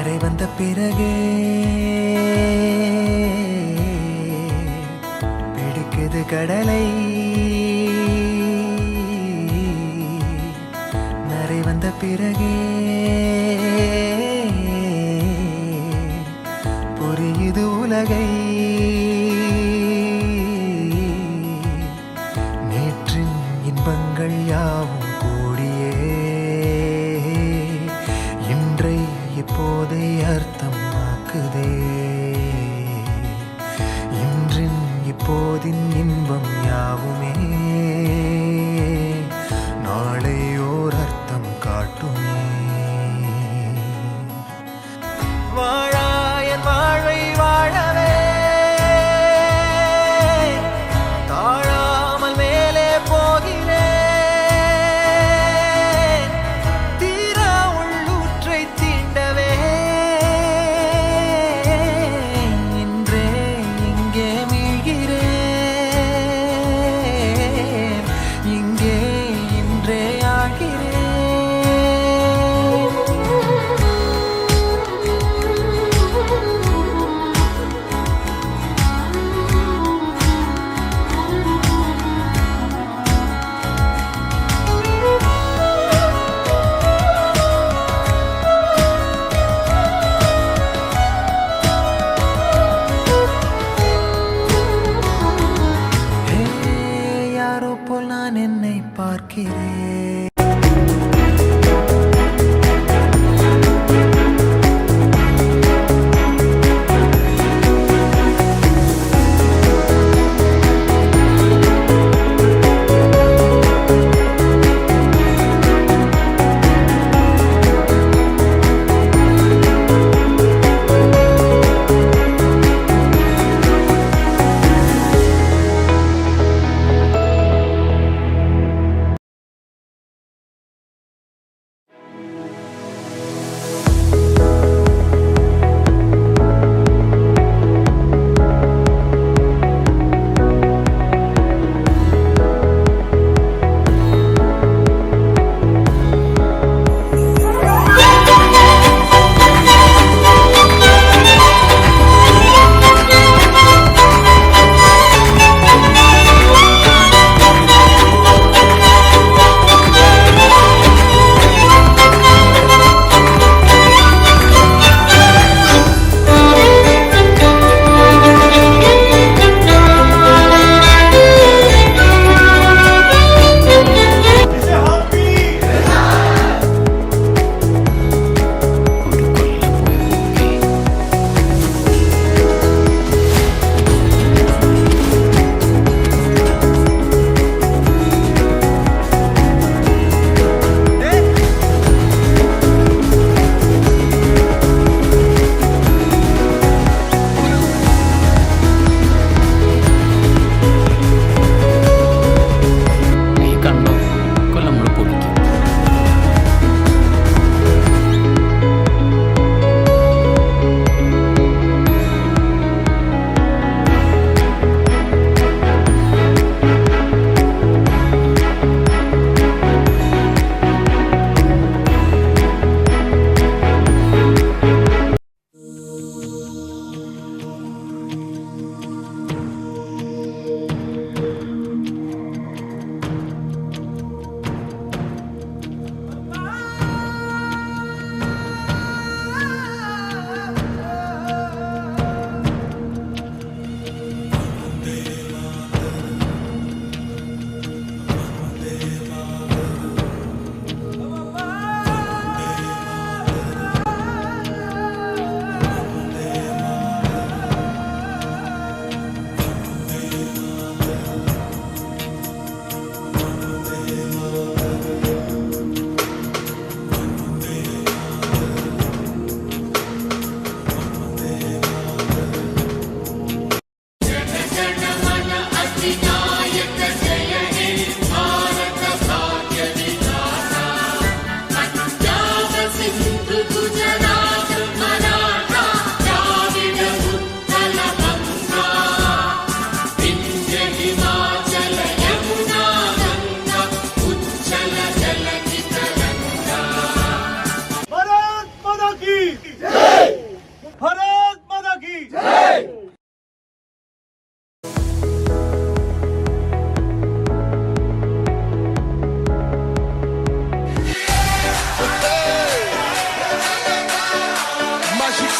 கரை வந்த பிறகே பிடிக்குது கடலை. நரை வந்த பிறகே புரியுது உலகை. நேற்றின் இன்பங்கள் யாவும் கூடியே இன்றை இப்போதை அர்த்தமாக்குதே. இன்றின் இப்போதின் இன்பம் யாவுமே நாளை ஓர் அர்த்தம் காட்டுமே.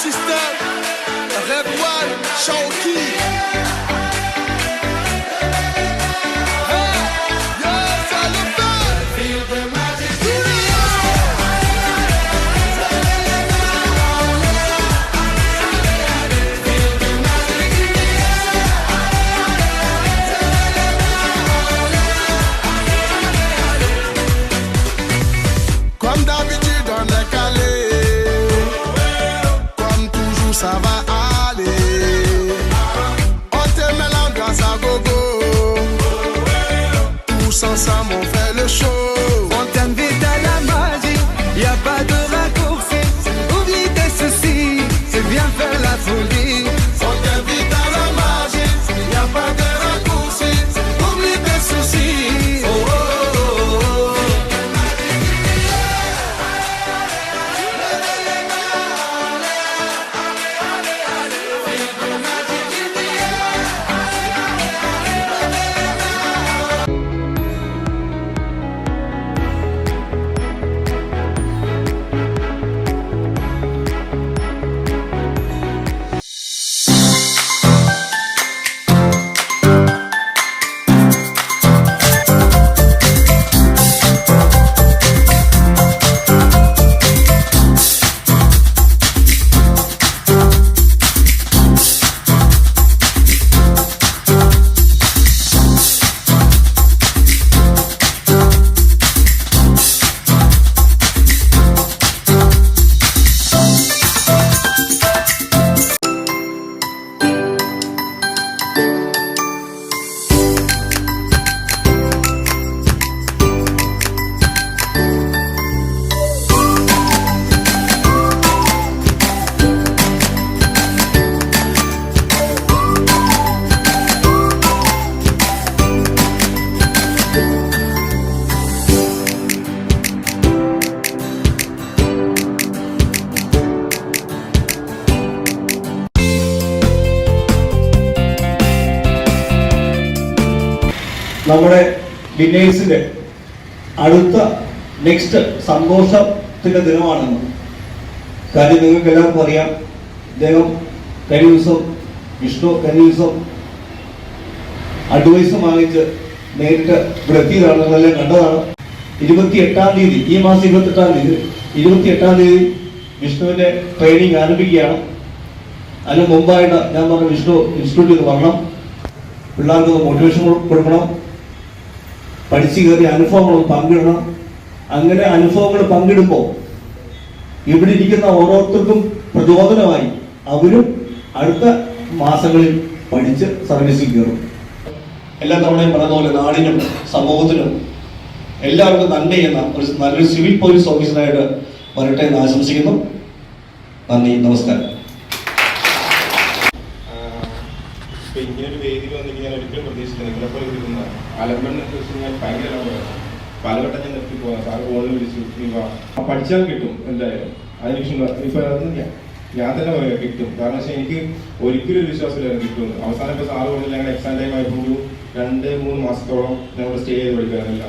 System, Red One, Shawty. Comme d'habitude on est calé, comme toujours ça va aller. On te met l'ambiance à gogo, tous ensemble on fait le show. On t'invite à la magie, y a pas de raccourci. Oublie tes soucis, c'est bien faire la folie. On t'invite à la magie, y a pas de raccourci. Oublie tes soucis. Oh, oh, oh, oh. നമ്മുടെ വിനേഴ്സിന്റെ അടുത്ത next സന്തോഷത്തിന്റെ ദിനമാണെന്ന്. കാര്യം നിങ്ങൾക്ക് എല്ലാവർക്കും അറിയാം, അദ്ദേഹം കഴിഞ്ഞ ദിവസം അഡ്വൈസ് വാങ്ങിച്ച് നേരിട്ട് ഇവിടെ എത്തിയതാണ്, നിങ്ങളെല്ലാം കണ്ടതാണ്. 28-ാം തീയതി, ഈ മാസം 28-ാം തീയതി വിഷ്ണുവിന്റെ ട്രെയിനിങ് ആരംഭിക്കുകയാണ്. അതിന് മുമ്പായിട്ട് ഞാൻ പറഞ്ഞു, വിഷ്ണു ഇൻസ്റ്റിറ്റ്യൂട്ടിൽ വരണം, പിള്ളേർക്ക് മോട്ടിവേഷൻ കൊടുക്കണം, പഠിച്ചു കയറിയ അനുഭവങ്ങൾ പങ്കിടണം. അങ്ങനെ അനുഭവങ്ങൾ പങ്കിടുമ്പോൾ ഇവിടെ ഇരിക്കുന്ന ഓരോരുത്തർക്കും പ്രചോദനമായി അവരും അടുത്ത മാസങ്ങളിൽ പഠിച്ച് സർവീസിൽ കയറും. എല്ലാ തവണയും പറഞ്ഞ പോലെ നാടിനും സമൂഹത്തിനും എല്ലാവർക്കും നന്മ ചെയ്യുന്ന നല്ലൊരു സിവിൽ പോലീസ് ഓഫീസറായിട്ട് വരട്ടെ എന്ന് ആശംസിക്കുന്നു. നന്ദി, നമസ്കാരം. ഇങ്ങനൊരു വേദിയിൽ വന്നിട്ട് ഞാൻ ഒരിക്കലും പ്രതീക്ഷിച്ചില്ല. നിങ്ങളെപ്പോലെ ഇരുന്ന അലമ്പെണ്ണെ കുറിച്ച് ഞാൻ ഭയങ്കര അലമ്പാണ്. പലവട്ടം ഞാൻ നിർത്തി പോകാം, സാറ് ഫോണിൽ വിളിച്ചു പഠിച്ചാൽ കിട്ടും എന്തായാലും. അതിനുശേഷം ഇപ്പൊ ഞാൻ തന്നെ പറയാം കിട്ടും. കാരണം വെച്ചാൽ എനിക്ക് ഒരിക്കലും ഒരു വിശ്വാസമില്ലായിരുന്നു കിട്ടുമെന്ന്. അവസാനം ഇപ്പോൾ സാറ് പറഞ്ഞില്ല, ഞങ്ങളുടെ എക്സാം ടൈം ആയപ്പോൾ 2-3 മാസത്തോളം ഞങ്ങൾ സ്റ്റേ ചെയ്ത് പഠിക്കാറില്ല.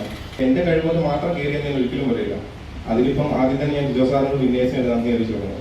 എൻ്റെ കഴിവുകൊണ്ട് മാത്രം കയറിയെന്ന് ഞാൻ ഒരിക്കലും പറയില്ല. അതിലിപ്പം ആദ്യം തന്നെ ഞാൻ ജിജോ സാറിനോട് വിന്യാസിനെ നന്ദി അറിയിച്ചു തുടങ്ങും.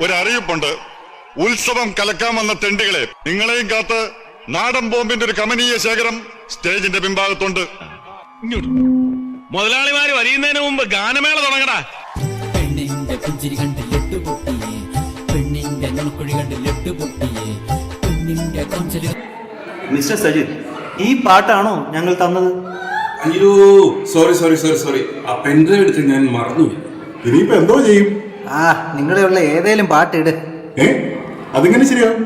ഒരറിയിപ്പുണ്ട്. ഉത്സവം കലക്കാൻ വന്ന തെണ്ടികളെ, നിങ്ങളെയും കാത്ത് നാടൻ ബോംബിന്റെ ഒരു കമനീയ ശേഖരം സ്റ്റേജിന്റെ പിൻഭാഗത്തുണ്ട്. മുതലാളിമാര് വരിയുന്നതിന് മുമ്പ് ഗാനമേള തുടങ്ങടാ. പെണ്ണിന്റെ പുഞ്ചിരി കണ്ട് ലട്ടുപൊട്ടിയേ, പെണ്ണിന്റെ നുണക്കുഴി കണ്ട് ലട്ടുപൊട്ടിയേ, പെണ്ണിന്റെ കൊഞ്ചലി. മിസ്റ്റർ സജിത്, ഈ പാട്ടാണോ ഞങ്ങൾ തന്നത്? അയ്യോ, സോറി. ആ പെൻഡ്രൈവ് എടുത്ത് ഞാൻ മറന്നുപോയി. ഇനിയിപ്പോ എന്തോ ചെയ്യും? നിങ്ങളുടെയുള്ള ഏതേലും പാട്ടിട്. അതിങ്ങനെ ശരിയാവും?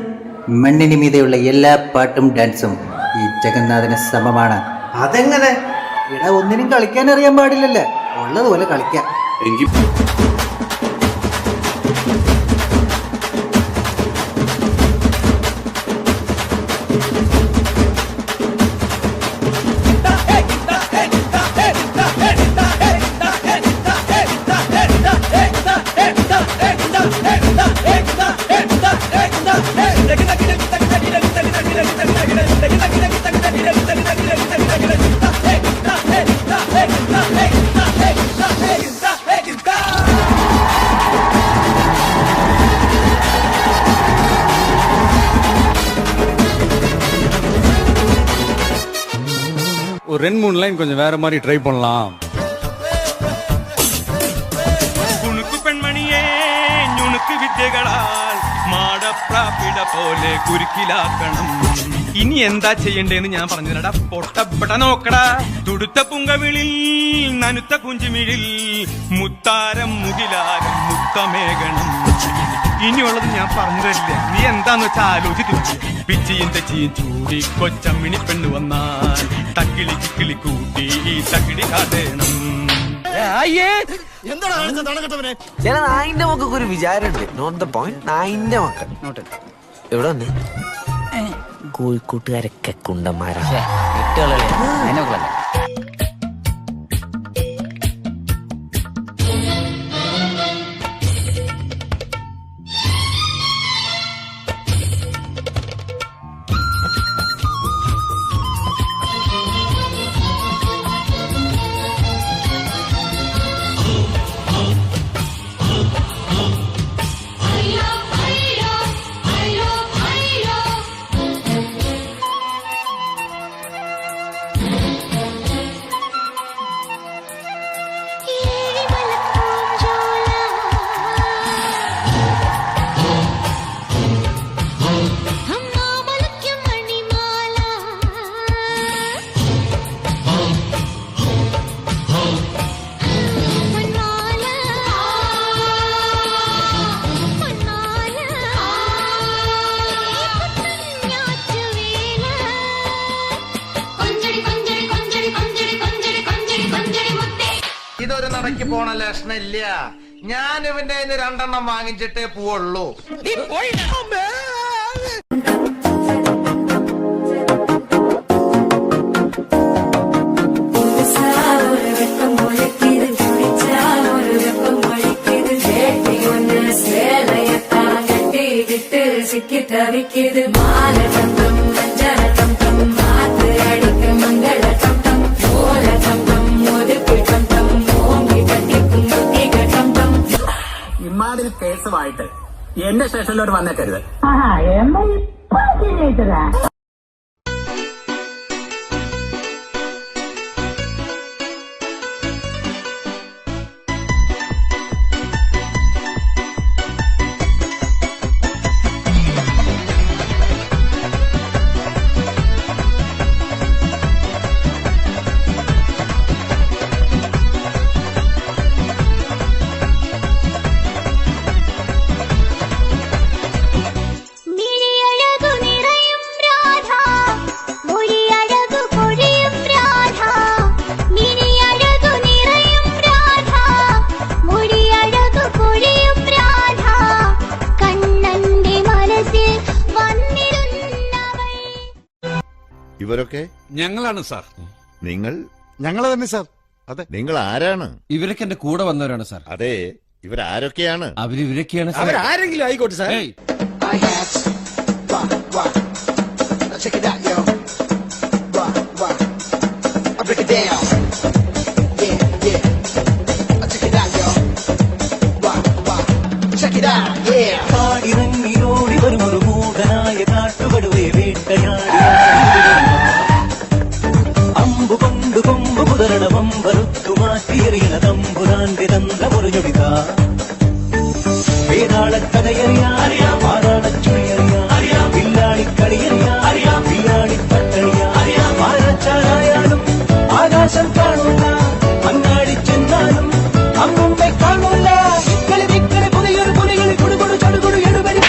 മണ്ണിന് മീതെയുള്ള എല്ലാ പാട്ടും ഡാൻസും ഈ ജഗന്നാഥന് സമമാണ്. അതെങ്ങനെ? ഒന്നിനും കളിക്കാൻ അറിയാൻ പാടില്ലല്ലേ, ഉള്ളതുപോലെ കളിക്കാം. ஒரு 2-3 லைன் கொஞ்சம் வேற மாதிரி ட்ரை பண்ணலாம். കുണുക്കു പെൺമണിയേ ഞുണുക്ക് വിദ്യകളാൽ മാടപ്രാപിട പോലെ കുരുക്കിലാക്കണം. ഇനി എന്താ ചെയ്യണ്ടേന്ന് ഞാൻ പറഞ്ഞുതരടാ. പൊട്ടപ്പെട നോക്കടാ. തുടുത്ത പുങ്കവിളിൽ നനുത്ത കുഞ്ചുമിഴിൽ മുത്താരം മുകിലാരം മുത്തമേകണം. ഇനിയുള്ളത് ഞാൻ പറഞ്ഞു തരില്ല. നീ എന്താന്ന് വെച്ചാൽ ആലോചിച്ചു. പിച്ചിയും തെച്ചിയും ചൂടി കൊച്ചമ്മിണി പെണ്ണ് വന്നാൽ തക്കിളി കിക്കിളി കൂട്ടി തക്കിടി കാട്ടേണം. ചില നായിന്റെ മക്കൾക്ക് ഒരു വിചാരമുണ്ട്. Note the point. നായിന്റെ മക്കൾ എവിടെ വന്നേ? കോഴിക്കോട്ടുകാരൊക്കെ കുണ്ടന്മാരാ. ഇതൊരു നടക്ക് പോണ ലക്ഷണില്ല. ഞാൻ ഇവന്റെ 2 വാങ്ങിച്ചിട്ടേ പോവുള്ളൂ. ഇമാതിരി കേസുമായിട്ട് എന്റെ സ്റ്റേഷനിലോട്ട് വന്നേക്കരുത്. ഇവരൊക്കെ ഞങ്ങളാണ് സാർ. ഞങ്ങൾ തന്നെ സാർ. അതെ. നിങ്ങൾ ആരാണ്? ഇവരൊക്കെ എന്റെ കൂടെ വന്നവരാണ് സാർ. അതെ, ഇവരാരൊക്കെയാണ്? അവരിവരൊക്കെയാണ് സാർ. അവരാരെങ്കിലും ആയിക്കോട്ടെ സാർ. ആകാശം കാണൂല, അങ്ങാടി ചെന്നാലും അങ്ങുമ്പെ കാണൂല. പുതിയൊരു പുലികൾ കൊടുകൊടു ചടുകൊടു എടുപടി.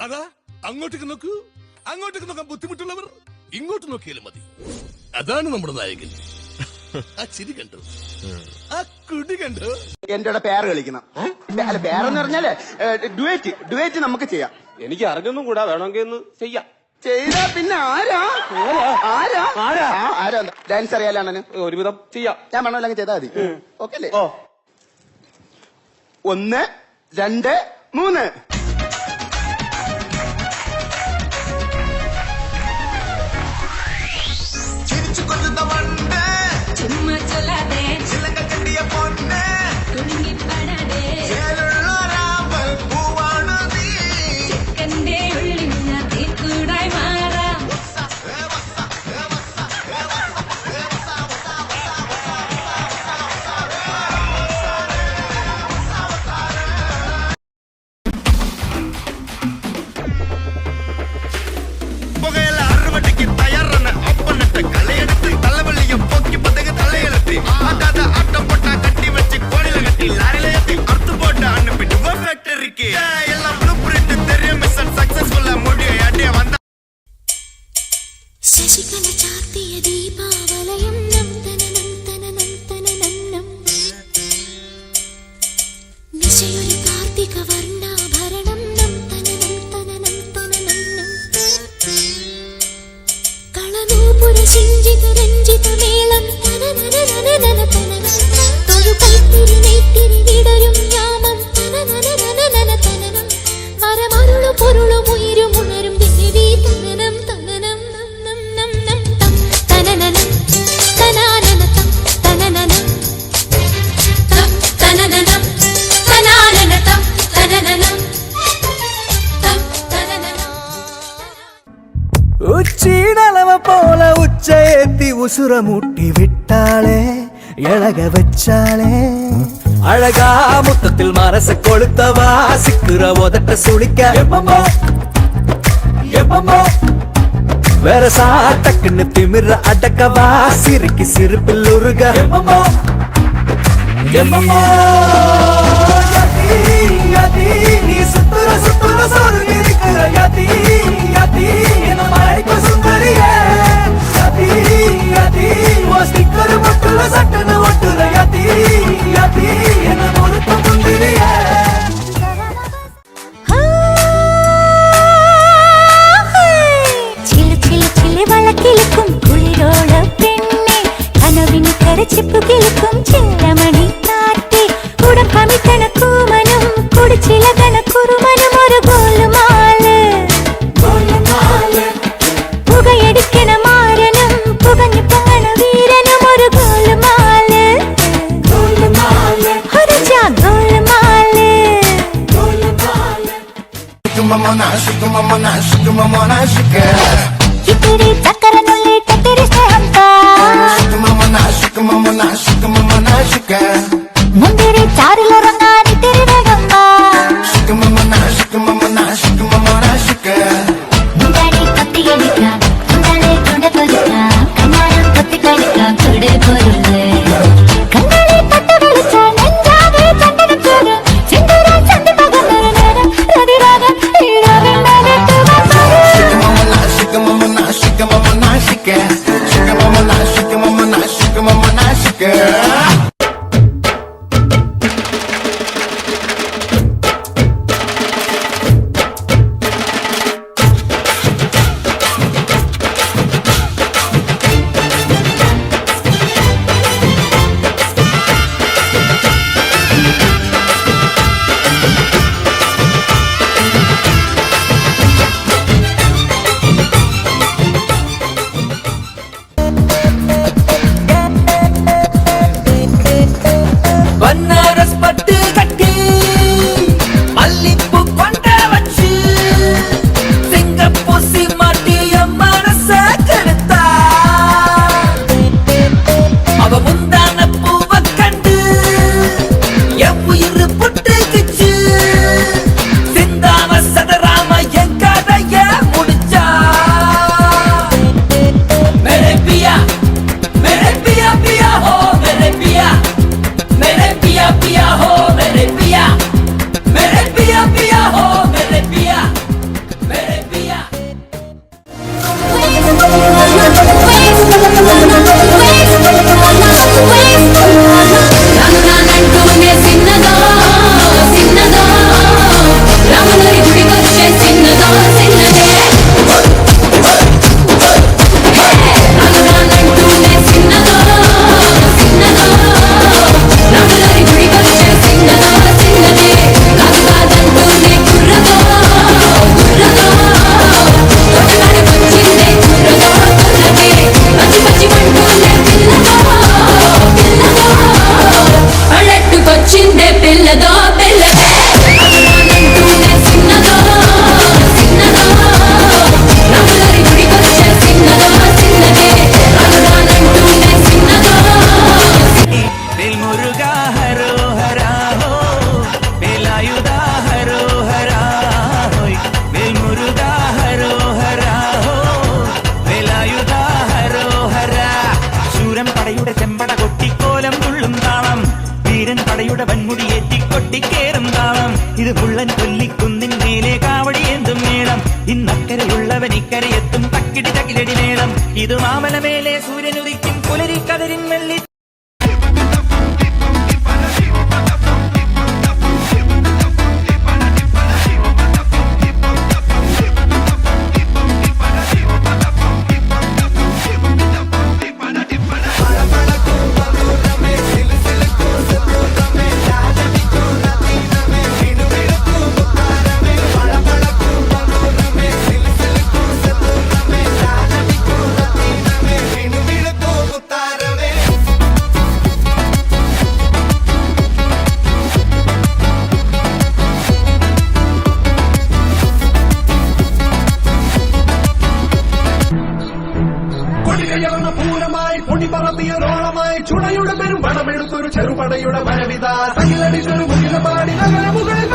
അതാ അങ്ങോട്ടേക്ക് നോക്കൂ. അങ്ങോട്ടേക്ക് നോക്കാൻ ബുദ്ധിമുട്ടുള്ളവർ ഇങ്ങോട്ട് നോക്കിയാലും മതി. അതാണ് നമ്മുടെ നായകൻ. ആ ചിരി കണ്ടു, ആ കുടി കണ്ടു. എന്റെ പേര് കളിക്കണം. അല്ല, പേരെന്ന് പറഞ്ഞാല് ഡുവേറ്റ് നമുക്ക് ചെയ്യാം. എനിക്ക് അറിഞ്ഞൊന്നും കൂടാ, വേണമെങ്കിൽ ഒന്ന് ചെയ്യാം. ചെയ്താ പിന്നെ ആരാ ഡാൻസ് അറിയാലാണ് ഒരുവിധം ചെയ്യാം. ഞാൻ വേണമെങ്കിൽ ചെയ്താൽ മതി. ഓക്കെ അല്ലേ? 1 2 3. ചിരിച്ചുകൊണ്ട് ഉച്ചീടളവ പോലെ ഉച്ചയെത്തി ഉസുരമുട്ടി വിട്ടാളെ ഇളക വെച്ചാളെ അഴകാ മുത്തത്തിൽ മനസ്സ കൊളുത്തവാ സിക്കുറ ഒതട്ട സുളിക്ക വേറെ സാട്ടക്കിന് തിമിര അടക്കവാ സിരിക്ക് സിരിപ്പിൽ ഉരുക നീ സുത്തുര സുത്തുര സോറുകിരിക്കുന്ന യതി യതി എന്ന മഴയ്ക്ക് സുന്ദരിയേ യതി യതി ഓ സ്റ്റിക്കർ പൊട്ടുള്ള സട്ടന ഒട്ടുള്ള യതി യതി എന്ന മുറുത്ത മുന്തിരിയേ വളക്കിലുക്കും കുളിരോള പെണ്ണെ കനവിന് കരച്ചിപ്പു കിളുക്കും ചെല്ലമണി കാറ്റി കുടം കമിത്തണ കൂമനും കുടിച്ചില കണക്കുറുമനും ഒരു ഗോലുമാല് പുകയടിക്കണ മാരനും പുകഞ്ഞു പൊങ്ങണ വീരനും ഒരു ഗോലുമാല് ഒരു ഗോലുമാല് ഇത്തിരി ചക്കരനുള്ളി തെറ്റിരി സ്നേഹം മുന്തിരി ചാറിലുറങ്ങാൻ ഇത്തിരി വേഗം മുണ്ടാടി കൊത്തിയടിക്കാം മുണ്ടാളെ കൊണ്ടൊരുക്കാം കണ്ണാരം കൊത്തിക്കളിക്കാം കൂടെ പോരുള്ളേ കണ്ണാടി പട്ട വിളിച്ചാൽ നെഞ്ചാകെ ചന്ദനം ചോരും ചെന്തൂരാൻ ചന്തി പകർന്നൊരു നേരം രതിരാഗം ഇത് പുള്ളൻ കൊല്ലിക്കുന്നിൻ മേലെ കാവടി എന്തും മേളം ഇന്നക്കരയുള്ളവൻ ഇക്കരയെത്തും തക്കിടി തകിലടി മേളം ഇത് മാമലമേലെ സൂര്യനുദിക്കും പുലരിക്കതിരിൻ വെള്ളി പൂരമായി പൊടി പറത്തിയ റോളമായി ചുടയുടെ പെരും പണമെടുത്തൊരു ചെറുപടയുടെ വരവിത സകിലടിച്ചൊരു മുകില പാടി നഗരമുകളിൽ